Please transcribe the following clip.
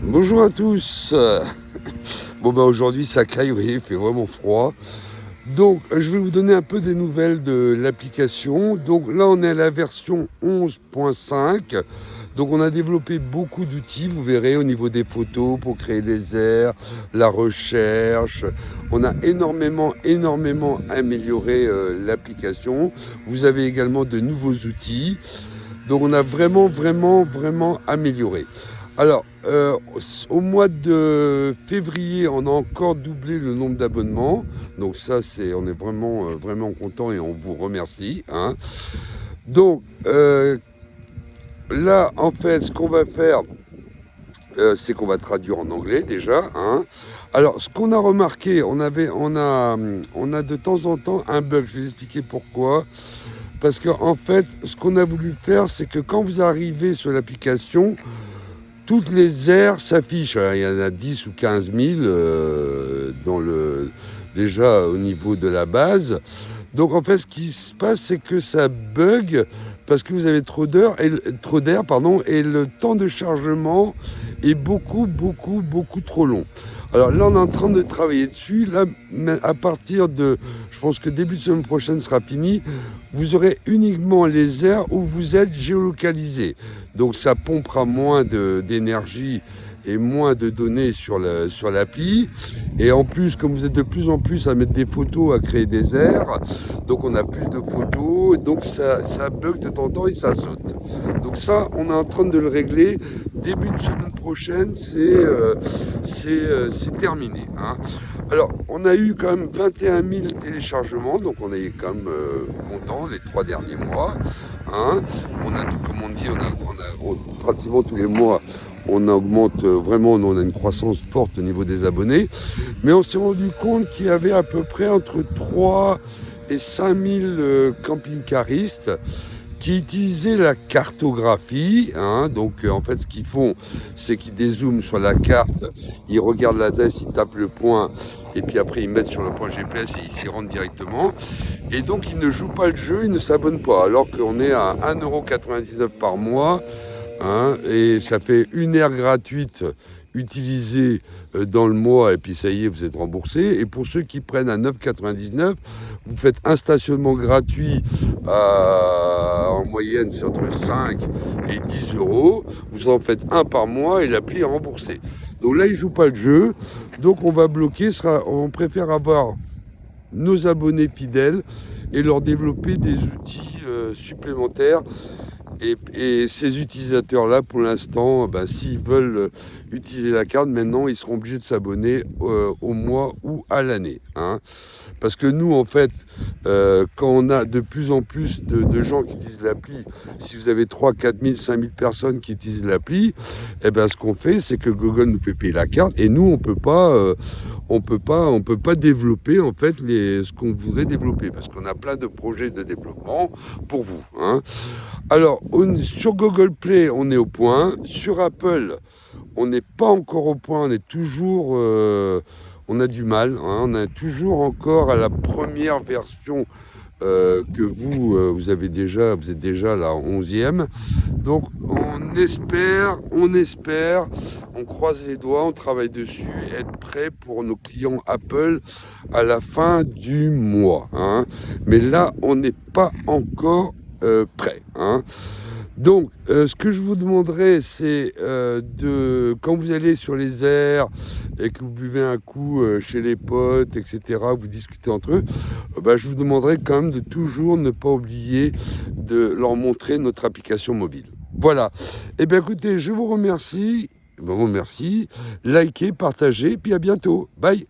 Bonjour à tous. Bon bah aujourd'hui ça caille, vous voyez, il fait vraiment froid. Donc je vais vous donner un peu des nouvelles de l'application. Donc là on est à la version 11.5. Donc on a développé beaucoup d'outils, vous verrez, au niveau des photos pour créer des airs, la recherche. On a énormément amélioré l'application. Vous avez également de nouveaux outils. Donc on a vraiment amélioré. Alors, au mois de février, on a encore doublé le nombre d'abonnements. Donc ça, on est vraiment content et on vous remercie, hein. Donc, là, en fait, ce qu'on va faire, c'est qu'on va traduire en anglais déjà, hein. Alors, ce qu'on a remarqué, on a de temps en temps un bug. Je vais vous expliquer pourquoi. Parce qu'en fait, ce qu'on a voulu faire, c'est que quand vous arrivez sur l'application, toutes les aires s'affichent. Alors, il y en a 10 ou 15 000 déjà au niveau de la base. Donc en fait, ce qui se passe, c'est que ça bug parce que vous avez trop d'air, pardon, et le temps de chargement est beaucoup trop long. Alors là, on est en train de travailler dessus. Là, à partir de, je pense que début de semaine prochaine sera fini, vous aurez uniquement les aires où vous êtes géolocalisé. Donc ça pompera moins d'énergie et moins de données sur l'appli. Et en plus, comme vous êtes de plus en plus à mettre des photos, à créer des airs, donc on a plus de photos, donc ça bug de temps en temps et ça saute. Donc ça, on est en train de le régler. Début de semaine prochaine, c'est terminé, hein. Alors, on a eu quand même 21 000 téléchargements, donc on est quand même content les 3 derniers mois, hein. On a, comme on dit, pratiquement tous les mois, on augmente vraiment, on a une croissance forte au niveau des abonnés. Mais on s'est rendu compte qu'il y avait à peu près entre 3 et 5 000 camping-caristes qui utilisaient la cartographie, hein. Donc en fait ce qu'ils font, c'est qu'ils dézooment sur la carte, ils regardent l'adresse, ils tapent le point, et puis après ils mettent sur le point GPS et ils s'y rendent directement. Et donc ils ne jouent pas le jeu, ils ne s'abonnent pas, alors qu'on est à 1,99 € par mois, hein, et ça fait 1 heure gratuite utilisée dans le mois, et puis ça y est, vous êtes remboursé. Et pour ceux qui prennent à 9,99 €, vous faites un stationnement gratuit, en moyenne c'est entre 5 et 10 €. Vous en faites un par mois et l'appli est remboursée. Donc là, ils ne jouent pas le jeu. Donc on va bloquer, on préfère avoir nos abonnés fidèles et leur développer des outils supplémentaires. Et ces utilisateurs-là, pour l'instant, s'ils veulent utiliser la carte, maintenant, ils seront obligés de s'abonner au mois ou à l'année, hein. Parce que nous, en fait, quand on a de plus en plus de gens qui utilisent l'appli, si vous avez 3 4 000, 5 000 personnes qui utilisent l'appli, ce qu'on fait, c'est que Google nous fait payer la carte et nous, on peut pas développer, en fait, ce qu'on voudrait développer parce qu'on a plein de projets de développement pour vous, hein. Alors, sur Google Play, on est au point. Sur Apple, on n'est pas encore au point. On est toujours, on a du mal, hein. On est toujours encore à la première version que vous êtes déjà la 11e. Donc, on espère, on croise les doigts, on travaille dessus, être prêt pour nos clients Apple à la fin du mois, hein. Mais là, on n'est pas encore prêt, hein. Donc, ce que je vous demanderais, c'est quand vous allez sur les airs et que vous buvez un coup chez les potes, etc., vous discutez entre eux, je vous demanderais quand même de toujours ne pas oublier de leur montrer notre application mobile. Voilà. Eh bien, écoutez, je vous remercie. Bon, merci. Likez, partagez, puis à bientôt. Bye.